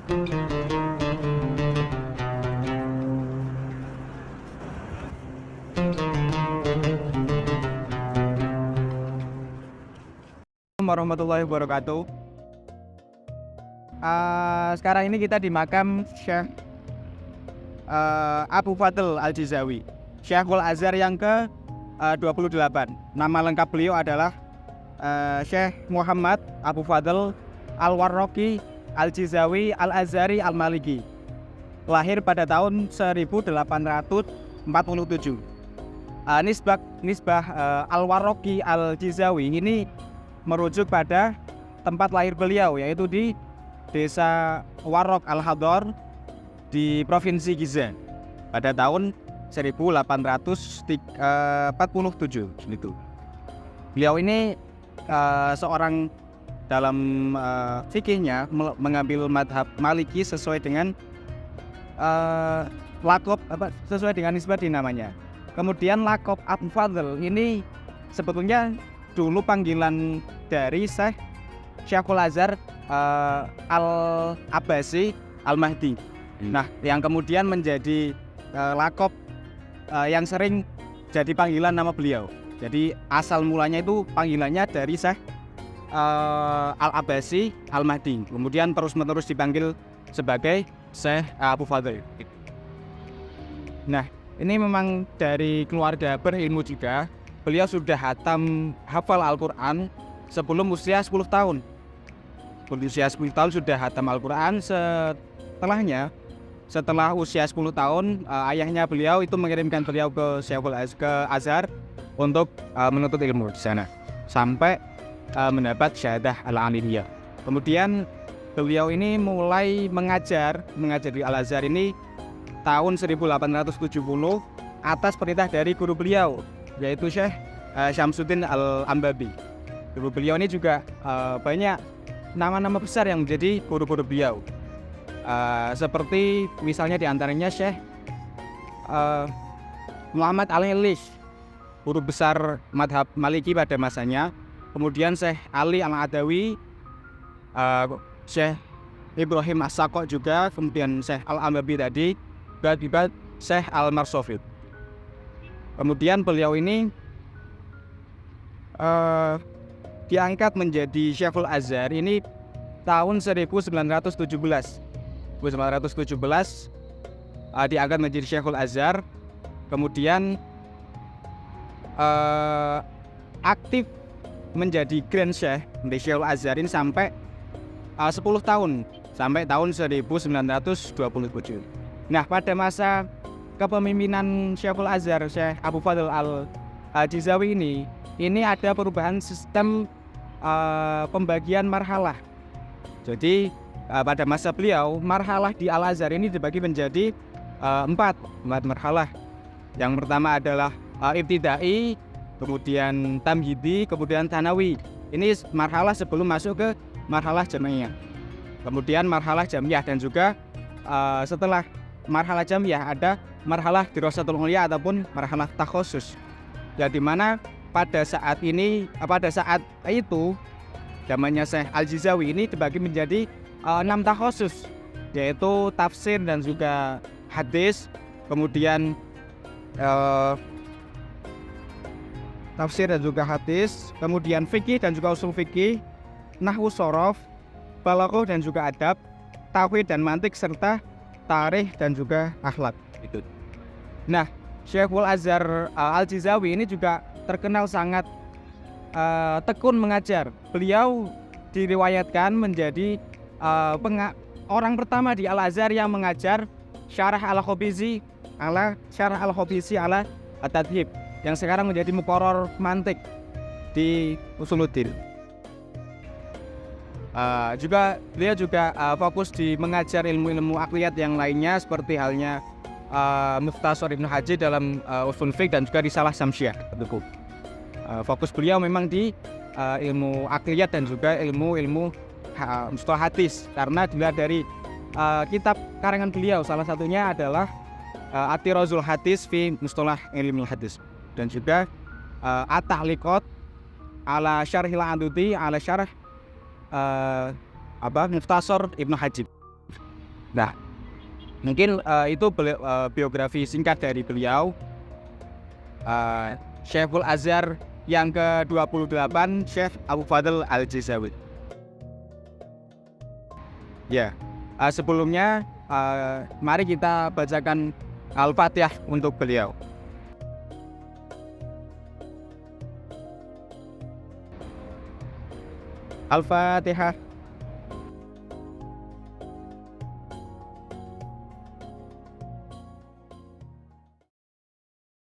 Warahmatullahi wabarakatuh. Sekarang ini kita di makam Syekh Abu Fadl Al-Jizawi, Syekhul Azhar yang ke 28. Nama lengkap beliau adalah Syekh Muhammad Abu Fadl Al-Warraqi Al-Jizawi Al-Azhari Al-Maliki. Lahir pada tahun 1847. Nisbah Al-Warraqi Al-Jizawi ini merujuk pada tempat lahir beliau, yaitu di Desa Warraq Al-Hadar di Provinsi Giza pada tahun 1847 gitu. Beliau ini seorang dalam fikihnya mengambil madhab Maliki sesuai dengan lakob sesuai dengan nisbah di namanya. Kemudian lakob Abu Fadl ini sebetulnya dulu panggilan dari Syekhul Azhar Al-Abbasi Al-Mahdi. Nah, yang kemudian menjadi lakob yang sering jadi panggilan nama beliau. Jadi asal mulanya itu panggilannya dari Syekh Al-Abbasi Al-Mahdi. Kemudian terus-menerus dipanggil sebagai Syekh Abu Fadl. Nah, ini memang dari keluarga berilmu juga. Beliau sudah hafal Al-Quran sebelum usia 10 tahun. Usia 10 tahun sudah hatam Al-Quran. Setelah usia 10 tahun, ayahnya beliau itu mengirimkan beliau ke Azhar untuk menuntut ilmu di sana sampai mendapat syahadah al-aliyah. Kemudian beliau ini mulai mengajar di Al-Azhar ini tahun 1870 atas perintah dari guru beliau, yaitu Syekh Syamsuddin Al-Ambabi. Guru beliau ini juga banyak nama-nama besar yang menjadi guru-guru beliau, seperti misalnya diantaranya Syekh Muhammad Al-Lish, guru besar madhab Maliki pada masanya. Kemudian Syekh Ali Al-Adawi, Syekh Ibrahim As-Saqo juga, kemudian Syekh Al-Ambabi tadi, juga Syekh Al-Marsofid. Kemudian beliau ini diangkat menjadi Syekhul Azhar ini tahun 1917. Diangkat menjadi Syekhul Azhar. Kemudian aktif menjadi Grand Syekh di Syekhul Azhar ini sampai 10 tahun, sampai tahun 1927. Nah, pada masa kepemimpinan Syekhul Azhar, Syekh Abu Fadl Al-Jizawi ini ada perubahan sistem pembagian marhalah. Jadi pada masa beliau, marhalah di Al-Azhar ini dibagi menjadi 4 marhalah. Yang pertama adalah ibtidai, kemudian tamhidi, kemudian thanawi. Ini marhalah sebelum masuk ke marhalah jamiah. Kemudian marhalah jamiah, dan juga setelah marhalah jamiah ada marhalah dirasatul ulya ataupun marhalah takhusus. Ya, di mana pada saat itu zamannya Syekh Al-Jizawi ini dibagi menjadi 6 takhusus, yaitu tafsir dan juga hadis, kemudian kemudian fikih dan juga usul fikih, nahwu shorof, balaghah dan juga adab, tauhid dan mantik, serta tarikh dan juga akhlak. Itu. Nah, Syekhul Azhar Al-Jizawi ini juga terkenal sangat tekun mengajar. Beliau diriwayatkan menjadi orang pertama di Al-Azhar yang mengajar Syarah Al-Khabisi ala At-Tadhib, yang sekarang menjadi muqarrar mantik di Usuluddin. Beliau juga fokus di mengajar ilmu-ilmu akliyat yang lainnya, seperti halnya Mukhtasar Ibnu Hajji dalam Ushul Fiqh dan juga Risalah Samsyah. Fokus beliau memang di ilmu akliyat dan juga ilmu mustalah hadis, karena dilihat dari kitab karangan beliau, salah satunya adalah At-Tirazul Hadis fi Mustalah Ilmul Hadis, dan juga At-Tahliqat ala Syarhil Aduti ala Syarh Mukhtasar Ibnu Hajib. Nah, mungkin itu biografi singkat dari beliau, Syekhul Azhar yang ke-28, Syekh Abu Fadl Al-Jizawi. Ya, sebelumnya mari kita bacakan Al-Fatihah untuk beliau. Al-Fatihah.